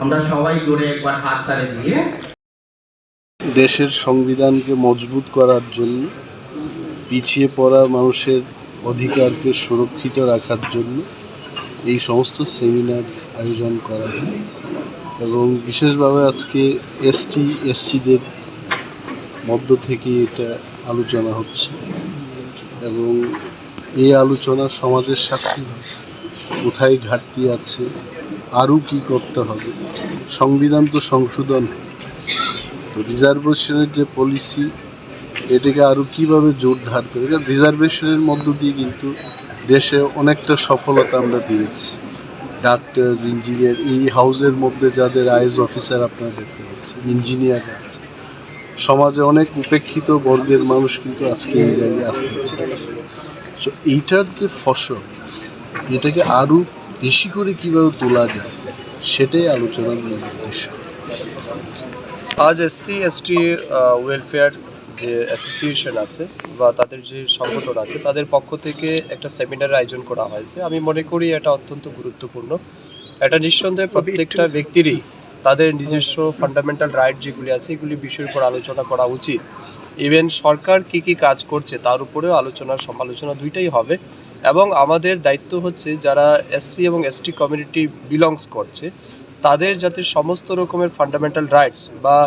আমরা সবাই জোরে একবার হাত তালি দিয়ে দেশের সংবিধানকে মজবুত করার জন্য, পিছিয়ে পড়া মানুষের অধিকারকে সুরক্ষিত রাখার জন্য এই সমস্ত সেমিনার আয়োজন করা হয় এবং বিশেষভাবে আজকে এসটি এসসিদের মধ্য থেকে এটা আলোচনা হচ্ছে এবং এই আলোচনা সমাজের সাথে কোথায় ঘাটতি আছে, আরও কী করতে হবে। সংবিধান তো সংশোধন, তো রিজার্ভেশনের যে পলিসি এটাকে আরও কীভাবে জোরদার করে, রিজার্ভেশনের মধ্য দিয়ে কিন্তু দেশে অনেকটা সফলতা আমরা পেয়েছি। ডাক্তার, ইঞ্জিনিয়ার, এই হাউসের মধ্যে যাদের আইএস অফিসার আপনারা দেখতে পাচ্ছেন, ইঞ্জিনিয়ার আছে, সমাজে অনেক উপেক্ষিত বর্গের মানুষ কিন্তু আজকে এই জায়গায় আসতে পেরেছে। সো এইটার যে ফসল, এটাকে আরও বেশি করে কীভাবে তোলা যায় সেটাই আলোচনার মূল উদ্দেশ্য। আজ এসসি এসটি ওয়েলফেয়ার যে অ্যাসোসিয়েশন আছে বা তাদের যে সংগঠন আছে তাদের পক্ষ থেকে একটা সেমিনার আয়োজন করা হয়েছে। আমি মনে করি এটা অত্যন্ত গুরুত্বপূর্ণ। এটা নিঃসন্দেহে প্রত্যেকটা ব্যক্তিরই তাদের নিজস্ব ফান্ডামেন্টাল রাইট যেগুলি আছে এগুলি বিষয়ের উপর আলোচনা করা উচিত। ইভেন সরকার কী কাজ করছে তার উপরেও সমালোচনা দুইটাই হবে এবং আমাদের দায়িত্ব হচ্ছে যারা এসসি এবং এসটি কমিউনিটি বিলংস করছে তাদের যাতে সমস্ত রকমের ফান্ডামেন্টাল রাইটস বা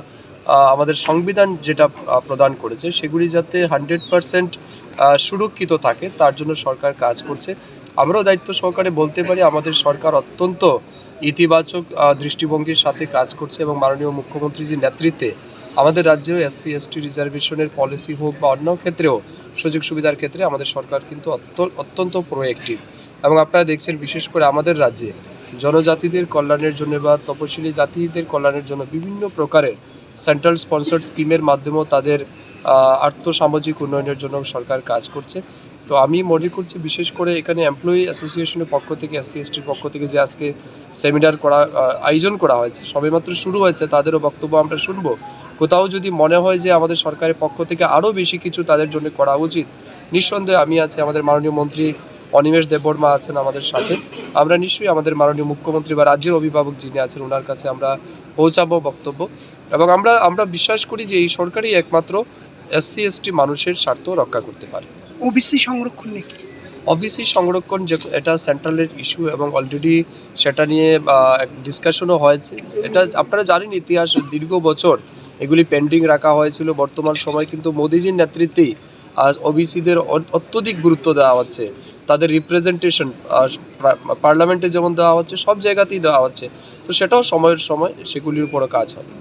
আমাদের সংবিধান যেটা প্রদান করেছে সেগুলি যাতে 100% সুরক্ষিত থাকে তার জন্য সরকার কাজ করছে। আমরাও দায়িত্ব সহকারে বলতে পারি আমাদের সরকার অত্যন্ত ইতিবাচক দৃষ্টিভঙ্গির সাথে কাজ করছে এবং মাননীয় মুখ্যমন্ত্রীজির নেতৃত্বে আমাদের রাজ্যেও এসসি এসটি রিজার্ভেশনের পলিসি হোক বা অন্য ক্ষেত্রেও সুযোগ সুবিধার ক্ষেত্রে আমাদের সরকার কিন্তু অত্যন্ত প্রোঅ্যাক্টিভ। এবং আপনারা দেখছেন বিশেষ করে আমাদের রাজ্যে জনজাতিদের কল্যাণের জন্য বা তপশিলি জাতিদের কল্যাণের জন্য বিভিন্ন প্রকারের সেন্ট্রাল স্পন্সর্ড স্কিমের মাধ্যমেও তাদের আর্থসামাজিক উন্নয়নের জন্য সরকার কাজ করছে। তো আমি মনে করছি বিশেষ করে এখানে এমপ্লয়ি অ্যাসোসিয়েশনের পক্ষ থেকে এসসি এসটির পক্ষ থেকে যে আজকে সেমিনার আয়োজন করা হয়েছে সবেমাত্র শুরু হয়েছে, তাদেরও বক্তব্য আমরা শুনবো। কোথাও যদি মনে হয় যে আমাদের সরকারের পক্ষ থেকে আরও বেশি কিছু তাদের জন্য করা উচিত, নিঃসন্দেহে আমি আছি, আমাদের মাননীয় মন্ত্রী অনিমেষ দেববর্মা আছেন আমাদের সাথে, আমরা নিশ্চয়ই আমাদের মাননীয় মুখ্যমন্ত্রী বা রাজ্যের অভিভাবক যিনি আছেন ওনার কাছে আমরা পৌঁছাবো বক্তব্য। এবং আমরা বিশ্বাস করি যে এই সরকারই একমাত্র এসসি এসটি মানুষের স্বার্থ রক্ষা করতে পারে। ওবিসি সংরক্ষণ নাকি ওবিসি সংরক্ষণ যে এটা সেন্ট্রালের ইস্যু এবং অলরেডি সেটা নিয়ে ডিসকাশনও হয়েছে। এটা আপনারা জানেন ইতিহাস দীর্ঘ বছর এগুলি পেন্ডিং রাখা হয়েছিল। বর্তমান সময় কিন্তু মোদিজির নেতৃত্বেই আজ ওবিসিদের অত্যধিক গুরুত্ব দেওয়া হচ্ছে, তাদের রিপ্রেজেন্টেশন পার্লামেন্টে যেমন দেওয়া হচ্ছে সব জায়গাতেই দেওয়া হচ্ছে। তো সেটাও সময়ের সময় সেগুলির উপরও কাজ হবে।